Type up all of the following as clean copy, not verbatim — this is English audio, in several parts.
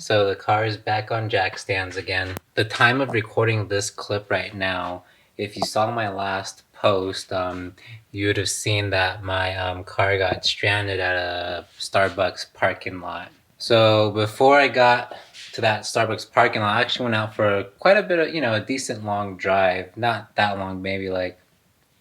So the car is back on jack stands again. The time of recording this clip right now, if you saw my last post, you would have seen that my car got stranded at a Starbucks parking lot. So before I got to that Starbucks parking lot, I actually went out for quite a bit of, a decent long drive. Not that long, maybe like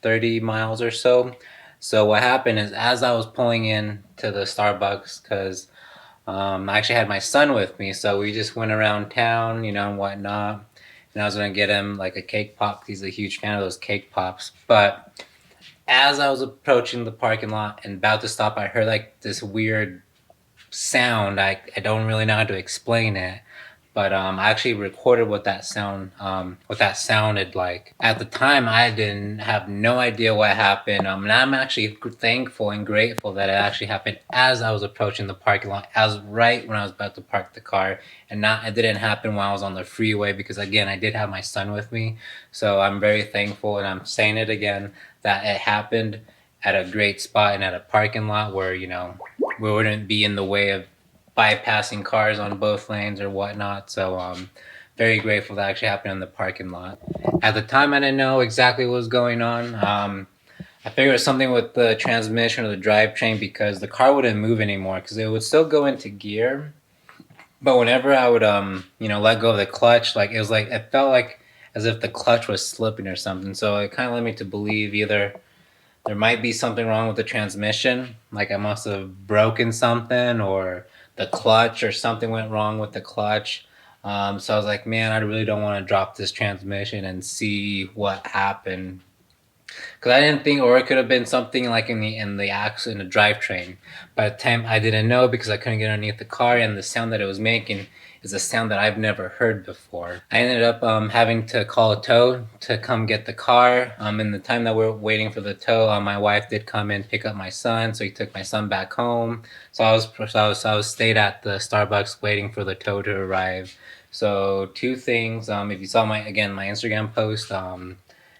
30 miles or so. So what happened is, as I was pulling in to the Starbucks, because I actually had my son with me, so we just went around town, and whatnot. And I was gonna get him like a cake pop. He's a huge fan of those cake pops. But as I was approaching the parking lot and about to stop, I heard like this weird sound. I don't really know how to explain it, but I actually recorded what that sounded like. At the time, I didn't have no idea what happened. And I'm actually thankful and grateful that it actually happened as I was approaching the parking lot, as right when I was about to park the car, and it didn't happen while I was on the freeway, because again, I did have my son with me. So I'm very thankful, and I'm saying it again, that it happened at a great spot and at a parking lot where, we wouldn't be in the way of bypassing cars on both lanes or whatnot. So very grateful that actually happened in the parking lot. At the time, I didn't know exactly what was going on. I figured it was something with the transmission or the drivetrain, because the car wouldn't move anymore, because it would still go into gear. But whenever I would let go of the clutch, it felt like as if the clutch was slipping or something. So it kind of led me to believe either there might be something wrong with the transmission, like I must have broken something, or the clutch, or something went wrong with the clutch. So I was like, man, I really don't want to drop this transmission and see what happened, because I didn't think, or it could have been something like in the axle, in the drivetrain. By the time, I didn't know, because I couldn't get underneath the car, and the sound that it was making is a sound that I've never heard before. I ended up having to call a tow to come get the car. In the time that we were waiting for the tow, my wife did come in, pick up my son, so he took my son back home. So I was stayed at the Starbucks waiting for the tow to arrive. So two things. If you saw my Instagram post,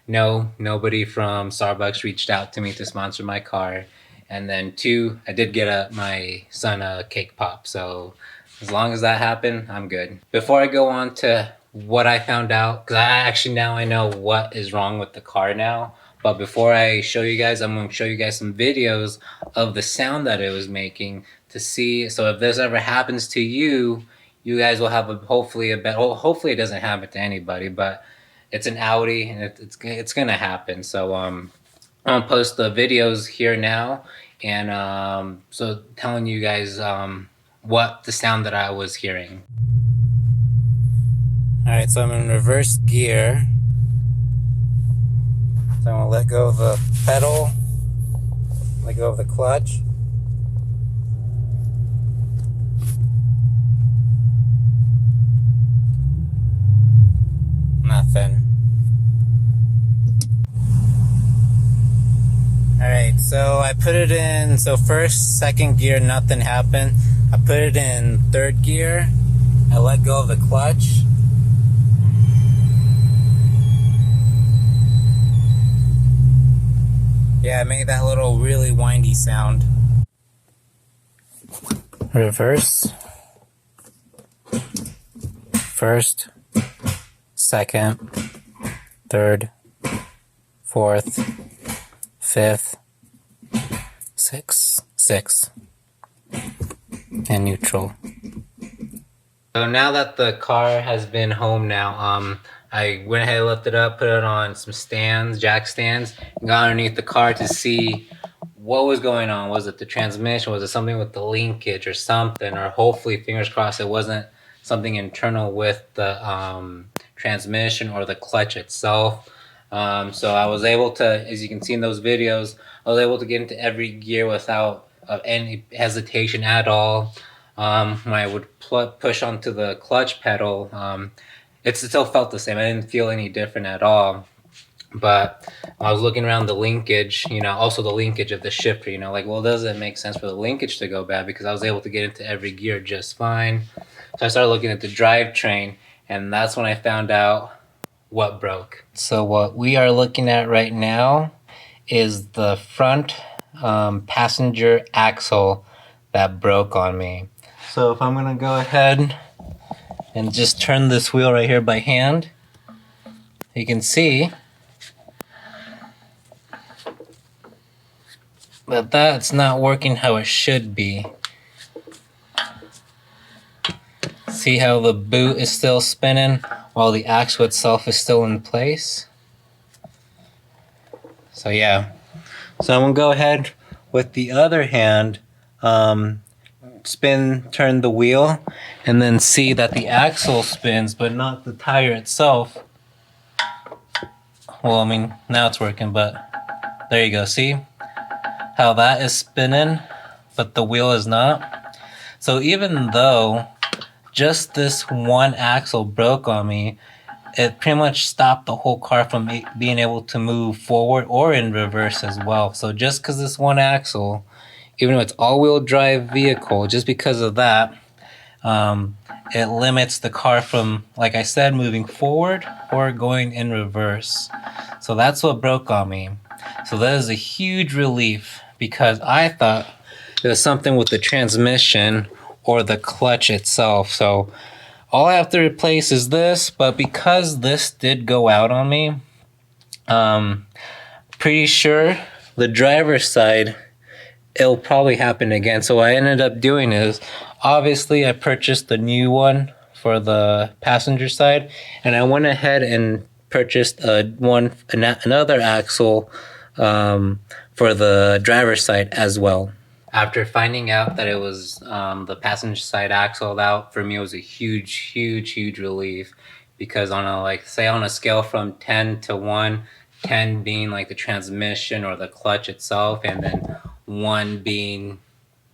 no, nobody from Starbucks reached out to me to sponsor my car. And then two, I did get my son a cake pop. So as long as that happened, I'm good. Before I go on to what I found out, because now I know what is wrong with the car now. But before I show you guys, I'm going to show you guys some videos of the sound that it was making to see. So if this ever happens to you, you guys will have hopefully it doesn't happen to anybody, but it's an Audi, and it's gonna happen. So I'm gonna post the videos here now, and so telling you guys what the sound that I was hearing. All right, so I'm in reverse gear. So I'm gonna let go of the pedal, let go of the clutch. Nothing. Alright, so I put it in, first, second gear, nothing happened. I put it in third gear. I let go of the clutch. Yeah, I made that little really windy sound. Reverse. First. Second, third, fourth, fifth, sixth, and neutral. So now that the car has been home now, I went ahead and lifted it up, put it on some stands, jack stands, and got underneath the car to see what was going on. Was it the transmission? Was it something with the linkage or something? Or hopefully, fingers crossed, it wasn't something internal with the transmission or the clutch itself. So I was able to, as you can see in those videos, I was able to get into every gear without any hesitation at all. When I would push onto the clutch pedal, it still felt the same. I didn't feel any different at all. But I was looking around the linkage, also the linkage of the shifter, does it make sense for the linkage to go bad? Because I was able to get into every gear just fine. So I started looking at the drivetrain, and that's when I found out what broke. So what we are looking at right now is the front passenger axle that broke on me. So if I'm gonna go ahead and just turn this wheel right here by hand, you can see that that's not working how it should be. See how the boot is still spinning while the axle itself is still in place? So yeah, so I'm gonna go ahead with the other hand, turn the wheel, and then see that the axle spins, but not the tire itself. Well, I mean, now it's working, but there you go. See how that is spinning, but the wheel is not? So even though just this one axle broke on me, it pretty much stopped the whole car from being able to move forward or in reverse as well. So just because this one axle, even though it's all-wheel drive vehicle, just because of that, it limits the car from, like I said, moving forward or going in reverse. So that's what broke on me. So that is a huge relief, because I thought it was something with the transmission or the clutch itself. So all I have to replace is this, but because this did go out on me, pretty sure the driver's side, it'll probably happen again. So what I ended up doing is, obviously I purchased the new one for the passenger side, and I went ahead and purchased another axle for the driver's side as well. After finding out that it was the passenger side axle out, for me it was a huge relief, because on a scale from 10 to 1, 10 being like the transmission or the clutch itself, and then 1 being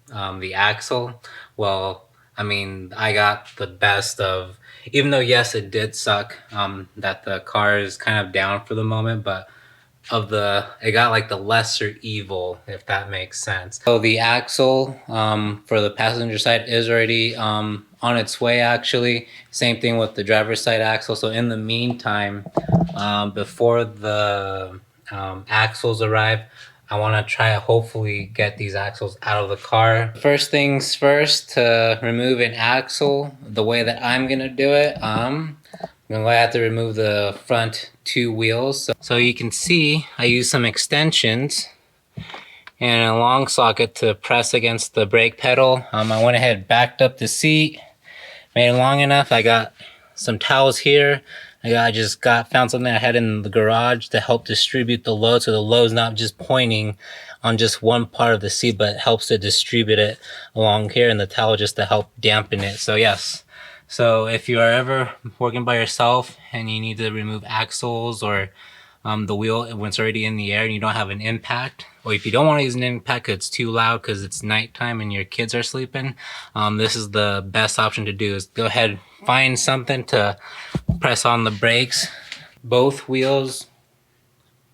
the axle, well, I mean, I got the best of, even though yes, it did suck that the car is kind of down for the moment, but it got like the lesser evil, if that makes sense. So the axle for the passenger side is already on its way, actually. Same thing with the driver's side axle. So in the meantime, before the axles arrive, I want to try to hopefully get these axles out of the car. First things first, to remove an axle, the way that I'm gonna do it, I'm gonna have to remove the front 2 wheels. So you can see I use some extensions and a long socket to press against the brake pedal. I went ahead, backed up the seat, made it long enough. I got some towels here. I just found something I had in the garage to help distribute the load, so the load's not just pointing on just one part of the seat, but it helps to distribute it along here, and the towel just to help dampen it. So yes, so if you are ever working by yourself and you need to remove axles or the wheel when it's already in the air and you don't have an impact, or if you don't want to use an impact because it's too loud because it's nighttime and your kids are sleeping, this is the best option to do, is go ahead, find something to press on the brakes. Both wheels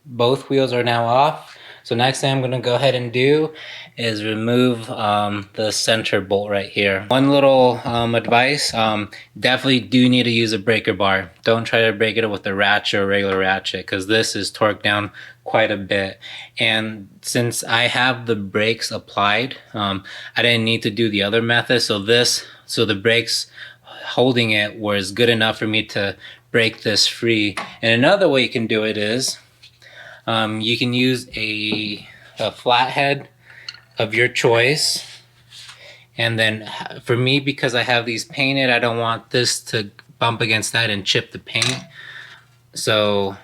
are now off. So next thing I'm going to go ahead and do is remove the center bolt right here. One little advice, definitely do need to use a breaker bar. Don't try to break it with a ratchet or regular ratchet, because this is torqued down quite a bit. And since I have the brakes applied, I didn't need to do the other method. So the brakes holding it was good enough for me to break this free. And another way you can do it is, you can use a flathead of your choice, and then for me, because I have these painted, I don't want this to bump against that and chip the paint. So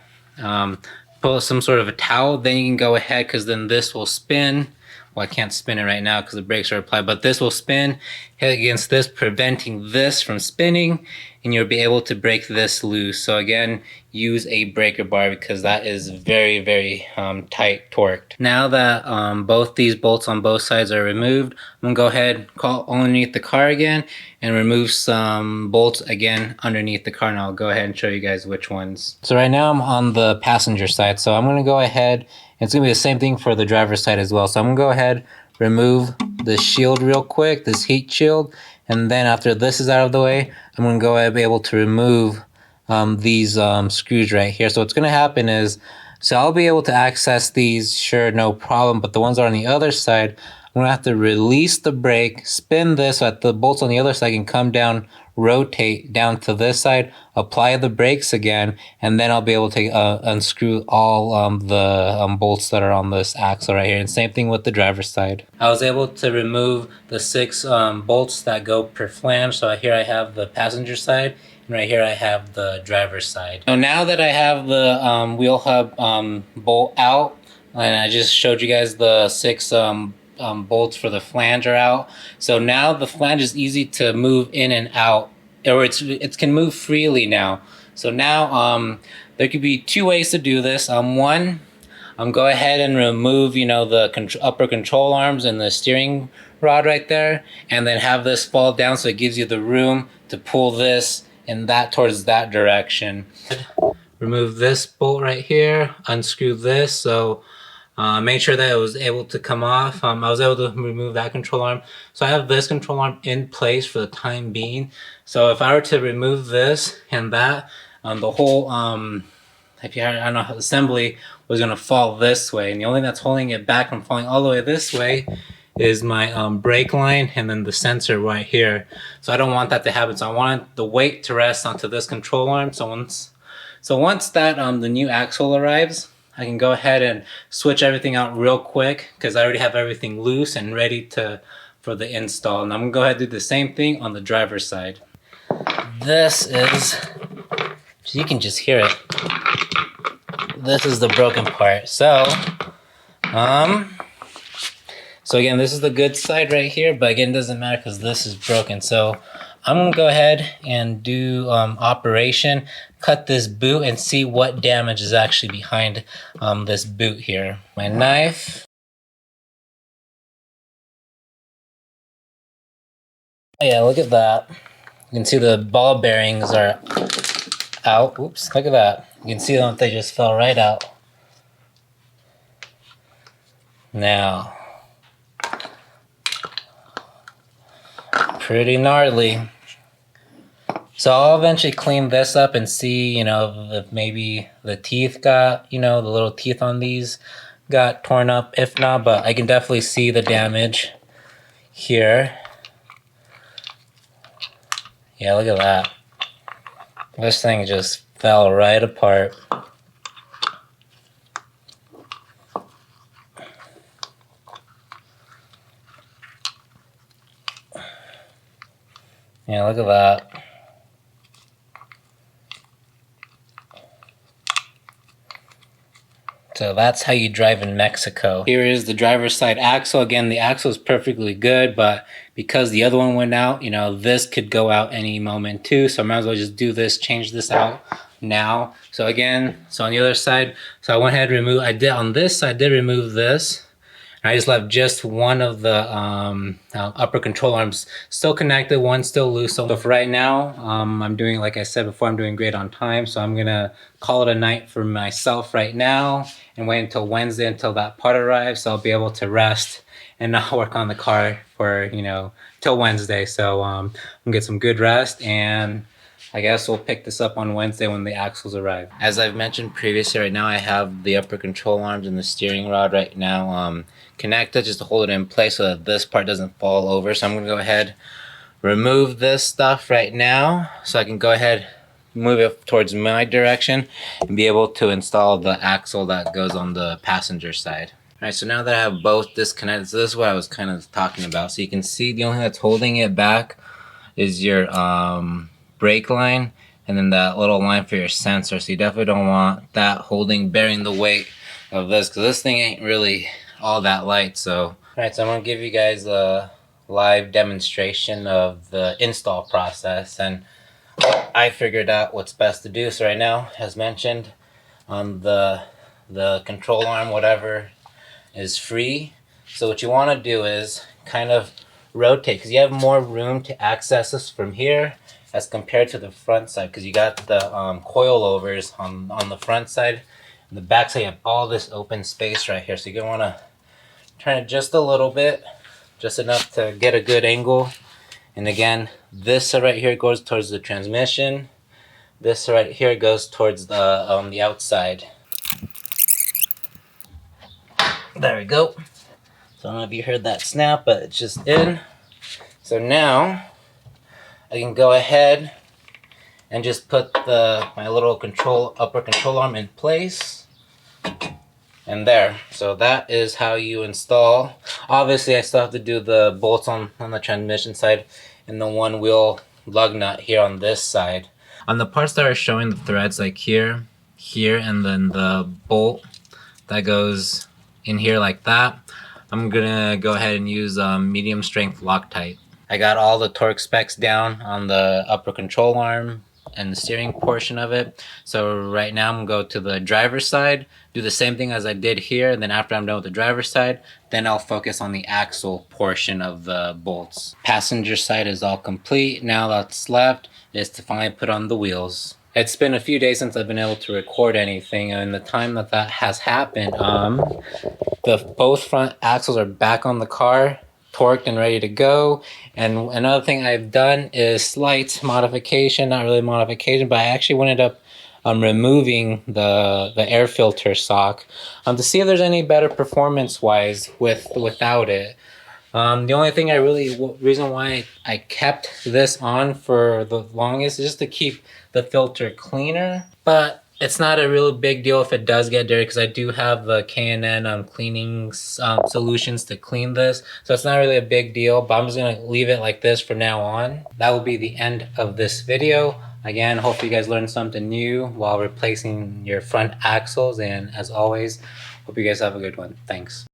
pull some sort of a towel, then you can go ahead, because then this will spin. Well, I can't spin it right now because the brakes are applied, but this will spin, hit against this, preventing this from spinning, and you'll be able to break this loose. So again, use a breaker bar, because that is very, very tight torqued. Now that both these bolts on both sides are removed, I'm gonna go ahead, crawl underneath the car again and remove some bolts again underneath the car, and I'll go ahead and show you guys which ones. So right now I'm on the passenger side, so I'm gonna go ahead, it's gonna be the same thing for the driver's side as well. So I'm gonna go ahead, remove the shield real quick, this heat shield, and then after this is out of the way, I'm gonna go ahead and be able to remove these screws right here. So what's gonna happen is, so I'll be able to access these, sure, no problem, but the ones that are on the other side, I'm gonna have to release the brake, spin this so that the bolts on the other side can come down rotate down to this side, apply the brakes again, and then I'll be able to unscrew all the bolts that are on this axle right here. And same thing with the driver's side. I was able to remove the 6 bolts that go per flange. So here I have the passenger side, and right here I have the driver's side. So now that I have the wheel hub bolt out, and I just showed you guys the 6 bolts for the flange are out. So now the flange is easy to move in and out, or it can move freely now. So now there could be 2 ways to do this. One, go ahead and remove, the upper control arms and the steering rod right there, and then have this fall down so it gives you the room to pull this and that towards that direction. Remove this bolt right here, unscrew this, so made sure that it was able to come off. I was able to remove that control arm. So I have this control arm in place for the time being. So if I were to remove this and that, the whole assembly was going to fall this way. And the only thing that's holding it back from falling all the way this way is my brake line and then the sensor right here. So I don't want that to happen. So I wanted the weight to rest onto this control arm. So once that the new axle arrives, I can go ahead and switch everything out real quick because I already have everything loose and ready for the install. And I'm gonna go ahead and do the same thing on the driver's side. This is, you can just hear it. This is the broken part. So again, this is the good side right here, but again, it doesn't matter because this is broken. So I'm gonna go ahead and do operation, cut this boot, and see what damage is actually behind this boot here. My knife. Yeah, look at that. You can see the ball bearings are out. Oops, look at that. You can see them, they just fell right out. Now, pretty gnarly. So I'll eventually clean this up and see, if maybe the teeth got, the little teeth on these got torn up. If not, but I can definitely see the damage here. Yeah, look at that. This thing just fell right apart. Yeah, look at that. So that's how you drive in Mexico. Here is the driver's side axle. Again, the axle is perfectly good, but because the other one went out, this could go out any moment too. So I might as well just do this, change this out now. So again, on the other side, so I went ahead and remove, on this side, I did remove this. I just left just one of the upper control arms still connected, one still loose. So for right now, I'm doing, like I said before, I'm doing great on time. So I'm gonna call it a night for myself right now and wait until Wednesday until that part arrives. So I'll be able to rest and not work on the car for, till Wednesday. So I'm gonna get some good rest, and I guess we'll pick this up on Wednesday when the axles arrive. As I've mentioned previously, right now I have the upper control arms and the steering rod right now connected just to hold it in place so that this part doesn't fall over. So I'm going to go ahead, remove this stuff right now so I can go ahead, move it towards my direction and be able to install the axle that goes on the passenger side. Alright, so now that I have both disconnected, so this is what I was kind of talking about. So you can see the only thing that's holding it back is your brake line and then that little line for your sensor. So you definitely don't want that bearing the weight of this, because this thing ain't really all that light. So alright, so I'm going to give you guys a live demonstration of the install process, and I figured out what's best to do. So right now, as mentioned, on the control arm, whatever, is free. So what you want to do is kind of rotate, because you have more room to access this from here as compared to the front side, because you got the coilovers on the front side. On the back side, you have all this open space right here. So you're going to want to turn it just a little bit, just enough to get a good angle. And again, this right here goes towards the transmission. This right here goes towards the outside. There we go. So I don't know if you heard that snap, but it's just in. So now I can go ahead and just put my little upper control arm in place. And there. So that is how you install. Obviously I still have to do the bolts on the transmission side and the one wheel lug nut here on this side. On the parts that are showing the threads, like here, and then the bolt that goes in here like that, I'm gonna go ahead and use medium strength Loctite. I got all the torque specs down on the upper control arm and the steering portion of it. So right now I'm gonna go to the driver's side, do the same thing as I did here, and then after I'm done with the driver's side, then I'll focus on the axle portion of the bolts. Passenger side is all complete. Now that's left is to finally put on the wheels. It's been a few days since I've been able to record anything, and the time that has happened, both front axles are back on the car, torqued and ready to go. And another thing I've done is slight modification, not really modification, but I actually ended up removing the air filter sock to see if there's any better performance wise without it. The only thing reason why I kept this on for the longest is just to keep the filter cleaner, but it's not a real big deal if it does get dirty, because I do have the K&N cleaning solutions to clean this, so it's not really a big deal. But I'm just gonna leave it like this from now on. That will be the end of this video. Again, hope you guys learned something new while replacing your front axles, and as always, hope you guys have a good one. Thanks.